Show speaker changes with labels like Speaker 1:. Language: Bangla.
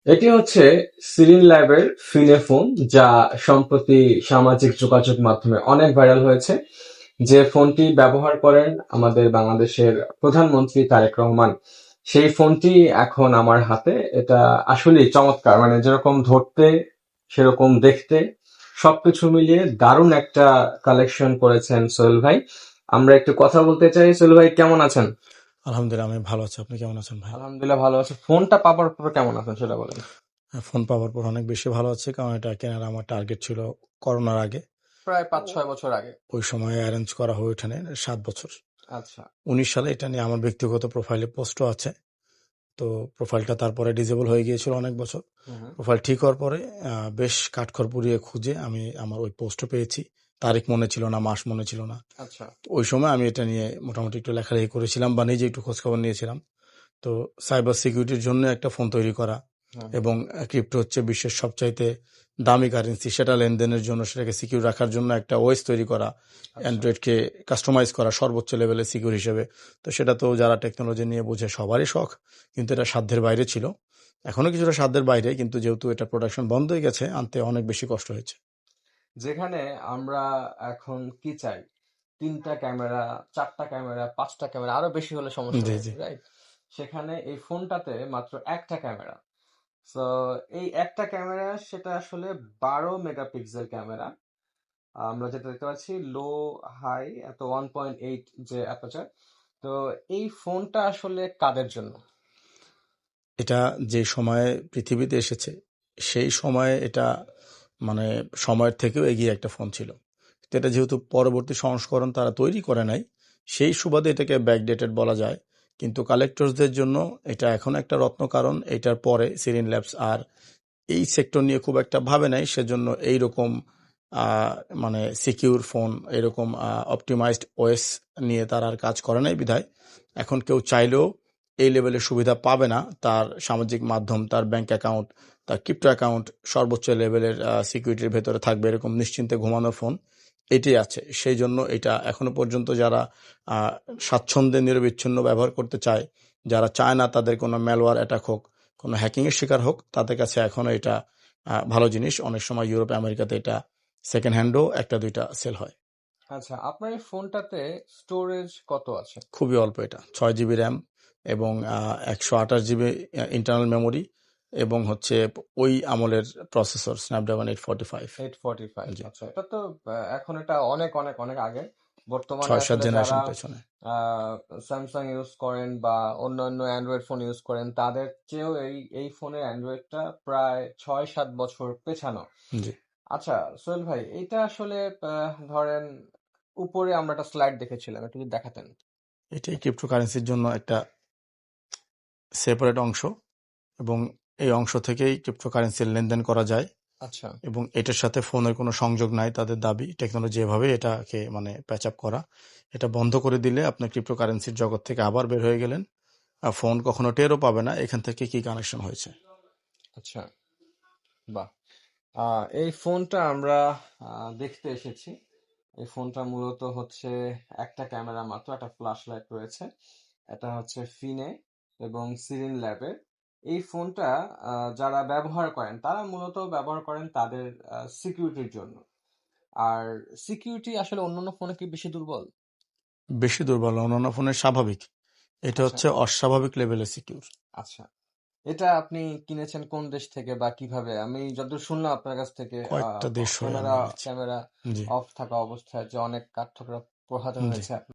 Speaker 1: এটি হচ্ছে সিরিন ল্যাবের ফিনে ফোন, যা সম্প্রতি সামাজিক যোগাযোগ মাধ্যমে অনেক ভাইরাল হয়েছে। যে ফোনটি ব্যবহার করেন আমাদের বাংলাদেশের প্রধানমন্ত্রী তারেক রহমান, সেই ফোনটি এখন আমার হাতে। এটা আসলেই চমৎকার, মানে যেরকম ধরতে সেরকম দেখতে, সবকিছু মিলিয়ে দারুণ একটা কালেকশন করেছেন সোহেল ভাই। আমরা একটু কথা বলতে চাই। সোহেল ভাই, কেমন আছেন?
Speaker 2: আলহামদুলিল্লাহ, আমি ভালো আছি। আপনি কেমন আছেন ভাই?
Speaker 1: আলহামদুলিল্লাহ ভালো আছি। ফোনটা পাওয়ার পর কেমন আছেন সেটা বলেন।
Speaker 2: হ্যাঁ, ফোন পাওয়ার পর অনেক বেশি ভালো আছে, কারণ এটা কেনার আমার টার্গেট ছিল করোনার আগে।
Speaker 1: প্রায় 5-6 বছর আগে।
Speaker 2: ওই সময় অ্যারেঞ্জ করা হয়ে ওঠেনি 7 বছর।
Speaker 1: আচ্ছা।
Speaker 2: 19 সালে এটা নিয়ে আমার ব্যক্তিগত প্রোফাইলে পোস্টও আছে। তো প্রোফাইলটা তারপরে ডিজেবল হয়ে গিয়েছিল অনেক বছর।
Speaker 1: হুম।
Speaker 2: প্রোফাইল ঠিক হওয়ার পরে বেশ কাঠখড় পুড়িয়ে খুঁজে আমি আমার ওই পোস্টও পেয়েছি। তারিখ মনে ছিল না, মাস মনে ছিল না।
Speaker 1: আচ্ছা।
Speaker 2: তো ওই সময় আমি এটা নিয়ে মোটামুটি একটু লেখালেখি করেছিলাম বা নিজে একটু খোঁজখবর নিয়েছিলাম। তো সাইবার সিকিউরিটির জন্য একটা ফোন তৈরি করা
Speaker 1: হুম।
Speaker 2: এবং ক্রিপ্টো হচ্ছে বিশ্বের সবচাইতে দামি কারেন্সি, সেটা লেনদেনের জন্য, সেটাকে সিকিউর রাখার জন্য একটা ওএস তৈরি করা,
Speaker 1: আচ্ছা।
Speaker 2: অ্যান্ড্রয়েডকে কাস্টমাইজ করা সর্বোচ্চ লেভেলে সিকিউর হিসেবে। তো সেটা তো যারা টেকনোলজি নিয়ে বোঝে সবারই শখ, কিন্তু এটা সাধ্যের বাইরে ছিল। এখনো কিছুটা সাধ্যের বাইরে, কিন্তু যেহেতু এটা প্রোডাকশন বন্ধ হয়ে গেছে, আনতে অনেক বেশি কষ্ট হয়েছে।
Speaker 1: যেখানে আমরা এখন কি চাই, 3টা ক্যামেরা, 4টা ক্যামেরা, 5টা ক্যামেরা, আরো বেশি হলে সমস্যা
Speaker 2: জি
Speaker 1: নেই,
Speaker 2: জি।
Speaker 1: রাইট? সেখানে এই ফোনটাতে মাত্র একটা ক্যামেরা। তো এই একটা ক্যামেরা, সেটা আসলে 12 মেগাপিক্সেল ক্যামেরা। আমরা যেটা দেখতে পাচ্ছি লো হাই এত 1.8 যে অ্যাপারচার। তো এই ফোনটা আসলে কাদের জন্য?
Speaker 2: এটা যে সময়ে পৃথিবীতে এসেছে, সেই সময়ে এটা মানে সময়ের থেকেও এগিয়ে একটা ফোন ছিল। তো এটা যেহেতু পরবর্তী সংস্করণ তারা তৈরি করে নাই, সেই সুবাদে এটাকে ব্যাকডেটেড বলা যায়। কিন্তু কালেক্টরসদের জন্য এটা এখন একটা রত্ন, কারণ এটার পরে সিরিন ল্যাবস আর এই সেক্টর নিয়ে খুব একটা ভাবে নাই। সেজন্য এইরকম আহ, মানে সিকিউর ফোন, এরকম অপটিমাইজড ওএস নিয়ে তার আর কাজ করে নাই বিধায় এখন কেউ চাইলেও এই লেভেলের সুবিধা পাবে না। তার সামাজিক মাধ্যম, তার ব্যাংক অ্যাকাউন্ট, তার ক্রিপ্টো অ্যাকাউন্ট সর্বোচ্চ লেভেলের সিকিউরিটির ভেতরে থাকবে, এরকম নিশ্চিন্তে ঘুমানোর ফোন এটি আছে। সেই জন্য এটা এখনো পর্যন্ত যারা আহ, স্বাচ্ছন্দ্যে নিরবিচ্ছিন্ন ব্যবহার করতে চায়, যারা চায় না তাদের কোনো ম্যালওয়্যার অ্যাটাক হোক, কোনো হ্যাকিংয়ের শিকার হোক, তাদের কাছে এখনো এটা ভালো জিনিস। অনেক সময় ইউরোপ আমেরিকাতে এটা সেকেন্ড হ্যান্ডও একটা দুইটা সেল হয়।
Speaker 1: আচ্ছা, আপনার এই ফোনটাতে স্টোরেজ কত আছে?
Speaker 2: খুবই অল্প, এটা 6 জিবি র্যাম এবং 128 জিবি ইন্টারনাল মেমোরি, এবং হচ্ছে ওই আমলের প্রসেসর স্ন্যাপড্রাগন 845।
Speaker 1: 845।
Speaker 2: জি।
Speaker 1: আচ্ছা, এটা তো এখন এটা অনেক অনেক অনেক আগে। বর্তমানে
Speaker 2: 6-7
Speaker 1: আসলে যারা
Speaker 2: জেনারেশন পেছনে।
Speaker 1: স্যামসাং ইউজ করেন বা অন্যান্য অ্যান্ড্রয়েড ফোন ইউজ করেন, তাদের চেয়েও এই এই ফোনের অ্যান্ড্রয়েডটা প্রায় 6-7 বছর পেছানো।
Speaker 2: জি।
Speaker 1: আচ্ছা সোহেল ভাই, এটা আসলে ধরেন উপরে আমরা একটা স্লাইড দেখেছিলাম, একটু যদি দেখাতেন।
Speaker 2: এটি ক্রিপ্টোকারেন্সির জন্য একটা সেপারেট অংশ, এবং এই অংশ থেকেই ক্রিপ্টোকারেন্সির লেনদেন করা যায়।
Speaker 1: আচ্ছা।
Speaker 2: এবং এটার সাথে ফোনের কোনো সংযোগ নাই, তাদের দাবি। টেকনোলজি এভাবে এটাকে মানে প্যাচ আপ করা। এটা বন্ধ করে দিলে আপনি ক্রিপ্টোকারেন্সির জগৎ থেকে আবার বের হয়ে গেলেন, আর ফোন কখনো টেরও পাবে না এখান থেকে কি কানেকশন হয়েছে।
Speaker 1: আচ্ছা, বাহ। এই ফোনটা আমরা দেখতে এসেছি। এই ফোনটা মূলত হচ্ছে একটা ক্যামেরা মাত্র, একটা ফ্ল্যাশ লাইট রয়েছে। এটা হচ্ছে ফিনে এবং সিরিন ল্যাবের। এই ফোনটা যারা ব্যবহার করেন তারা মূলত ব্যবহার করেন তাদের সিকিউরিটির জন্য। আর সিকিউরিটি আসলে অন্যান্য ফোনে কি বেশি দুর্বল?
Speaker 2: বেশি দুর্বল, অন্যান্য ফোনের স্বাভাবিক। এটা
Speaker 1: আচ্ছা।
Speaker 2: হচ্ছে অস্বাভাবিক লেভেলে সিকিউর।
Speaker 1: আচ্ছা, এটা আপনি কিনেছেন কোন দেশ থেকে বা কিভাবে? আমি যতদূর শুনলাম আপনার কাছ থেকে
Speaker 2: কয়েকটা দেশ হয়ে
Speaker 1: ক্যামেরা
Speaker 2: আমি এনেছি।
Speaker 1: ক্যামেরা
Speaker 2: জি
Speaker 1: অফ থাকা অবস্থায় যে অনেক কাঠঠোকরা পোহাতে
Speaker 2: জি।
Speaker 1: হয়েছে।